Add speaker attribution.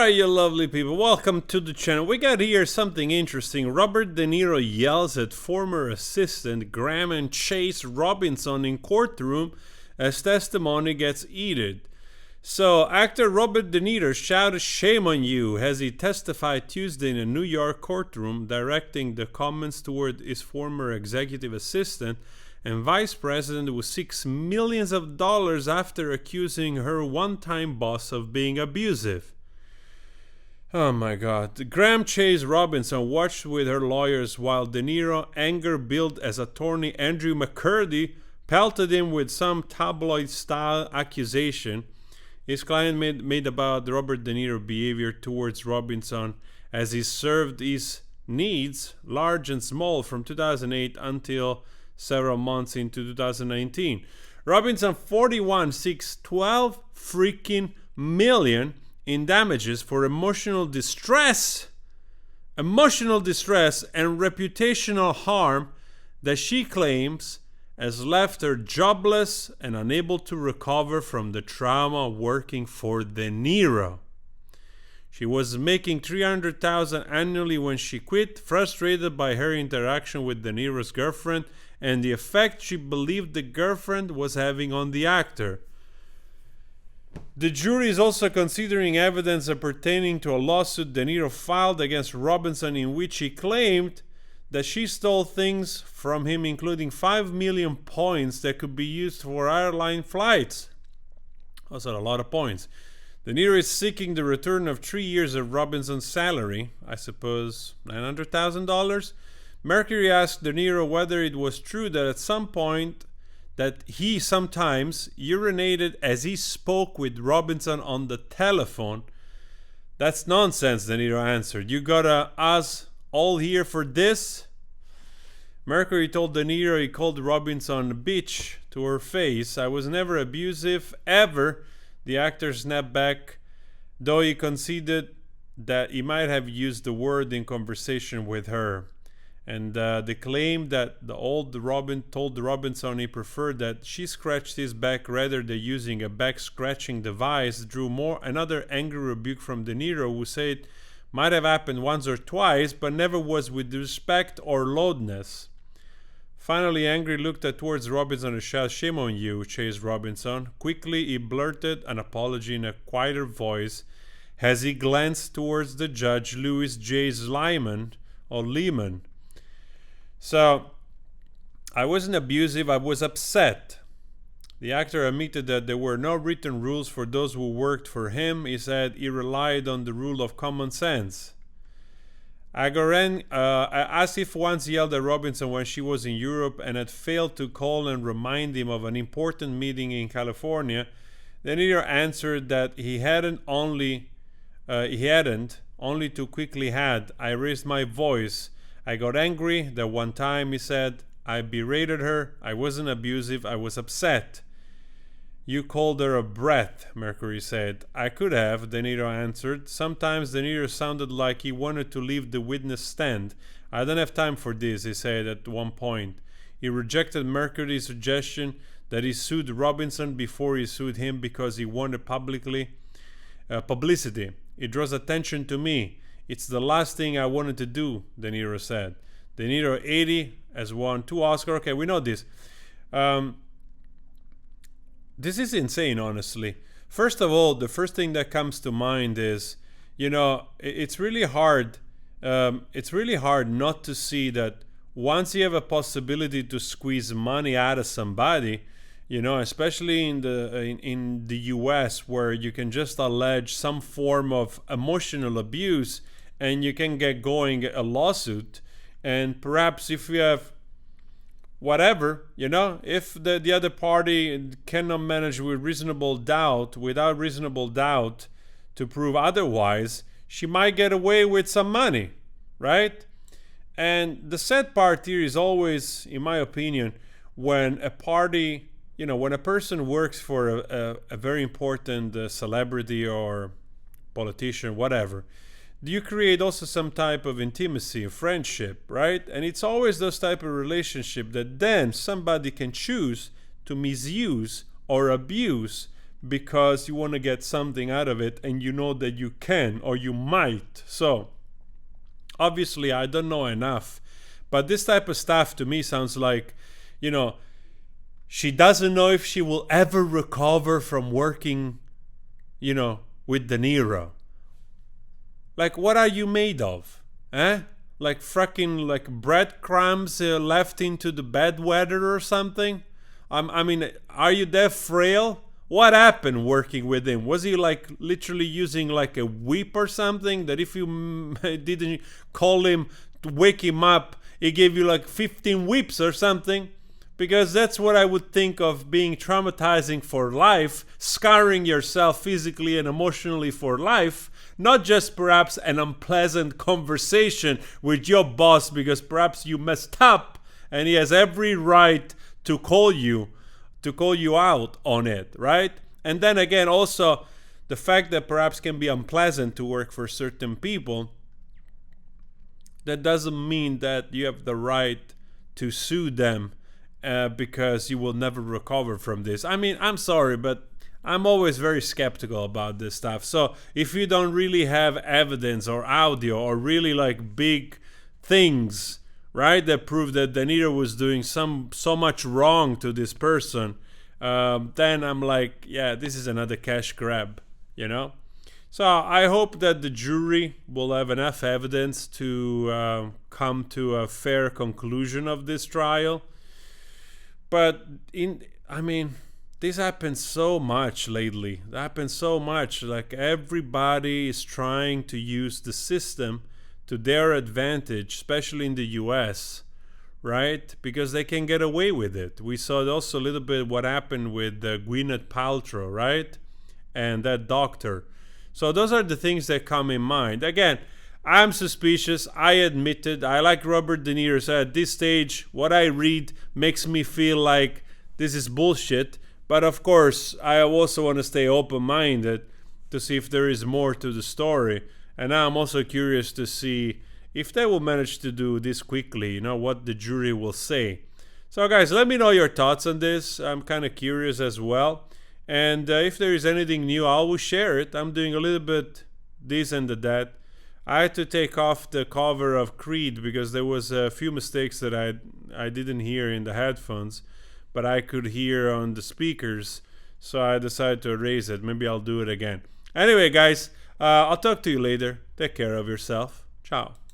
Speaker 1: Alright, you lovely people, welcome to the channel. We got here something interesting. Robert De Niro yells at former assistant Graham and Chase Robinson in courtroom as testimony gets heated. So, actor Robert De Niro shouted "shame on you" as he testified Tuesday in a New York courtroom, directing the comments toward his former executive assistant and vice president who seeks millions of dollars after accusing her one-time boss of being abusive. Oh my God. Graham Chase Robinson watched with her lawyers while De Niro, anger-billed as attorney Andrew McCurdy, pelted him with some tabloid-style accusation his client made about Robert De Niro's behavior towards Robinson as he served his needs, large and small, from 2008 until several months into 2019. Robinson, 41, seeks 12 freaking million in damages for emotional distress and reputational harm that she claims has left her jobless and unable to recover from the trauma working for De Niro. She was making $300,000 annually when she quit, frustrated by her interaction with De Niro's girlfriend and the effect she believed the girlfriend was having on the actor. The jury is also considering evidence pertaining to a lawsuit De Niro filed against Robinson in which he claimed that she stole things from him, including 5 million points that could be used for airline flights. That's a lot of points. De Niro is seeking the return of 3 years of Robinson's salary, I suppose $900,000. Mercury asked De Niro whether it was true that at some point that he sometimes urinated as he spoke with Robinson on the telephone. That's nonsense, De Niro answered. You got us all here for this? Mercury told De Niro he called Robinson a bitch to her face. I was never abusive, ever, the actor snapped back, though he conceded that he might have used the word in conversation with her. And the claim that the old Robin told Robinson he preferred that she scratched his back rather than using a back scratching device drew another angry rebuke from De Niro, who said it might have happened once or twice, but never was with respect or loudness. Finally, angry looked towards Robinson and shouted, "Shame on you, Chase Robinson." Quickly, he blurted an apology in a quieter voice as he glanced towards the judge, Louis J. Lehman. So, I wasn't abusive, I was upset. The actor admitted that there were no written rules for those who worked for him. He said he relied on the rule of common sense. Asif once yelled at Robinson when she was in Europe and had failed to call and remind him of an important meeting in California. De Niro answered that he hadn't, only too quickly had. I raised my voice. I got angry that one time, he said. I berated her. I wasn't abusive. I was upset. You called her a brat, Mercury said. I could have, De Niro answered. Sometimes De Niro sounded like he wanted to leave the witness stand. I don't have time for this, he said at one point. He rejected Mercury's suggestion that he sued Robinson before he sued him because he wanted publicity. It draws attention to me. It's the last thing I wanted to do, De Niro said. De Niro, 80, has won 2 Oscars. Okay, we know this. This is insane, honestly. First of all, the first thing that comes to mind is, it's really hard. It's really hard not to see that once you have a possibility to squeeze money out of somebody, especially in the U.S., where you can just allege some form of emotional abuse and you can get going a lawsuit, and perhaps if you have whatever, if the other party cannot manage without reasonable doubt to prove otherwise, she might get away with some money, right? And the sad part here is always, in my opinion, when a party, when a person works for a very important celebrity or politician, whatever, you create also some type of intimacy, friendship, right? And it's always those type of relationship that then somebody can choose to misuse or abuse because you want to get something out of it and you know that you can or you might. So obviously I don't know enough, but this type of stuff to me sounds like, she doesn't know if she will ever recover from working, with De Niro. Like, what are you made of? Like fucking like breadcrumbs left into the bad weather or something? I mean, are you that frail? What happened working with him? Was he like literally using like a whip or something that if you didn't call him to wake him up, he gave you like 15 whips or something? Because that's what I would think of being traumatizing for life, scarring yourself physically and emotionally for life, not just perhaps an unpleasant conversation with your boss because perhaps you messed up and he has every right to call you out on it, right? And then again, also the fact that perhaps can be unpleasant to work for certain people, that doesn't mean that you have the right to sue them because you will never recover from this. I mean, I'm sorry, but I'm always very skeptical about this stuff. So if you don't really have evidence or audio or really like big things, right, that prove that De Niro was doing so much wrong to this person, then I'm like, yeah, this is another cash grab, So I hope that the jury will have enough evidence to come to a fair conclusion of this trial. But this happens so much lately. It happens so much. Like everybody is trying to use the system to their advantage, especially in the US, right? Because they can get away with it. We saw also a little bit what happened with Gwyneth Paltrow, right? And that doctor. So those are the things that come in mind. Again, I'm suspicious. I admit it. I like Robert De Niro. So at this stage, what I read makes me feel like this is bullshit. But of course, I also want to stay open-minded to see if there is more to the story. And now I'm also curious to see if they will manage to do this quickly, what the jury will say. So guys, let me know your thoughts on this. I'm kind of curious as well. And if there is anything new, I will share it. I'm doing a little bit this and that. I had to take off the cover of Creed because there was a few mistakes that I didn't hear in the headphones, but I could hear on the speakers, so I decided to erase it. Maybe I'll do it again. Anyway, guys, I'll talk to you later. Take care of yourself. Ciao.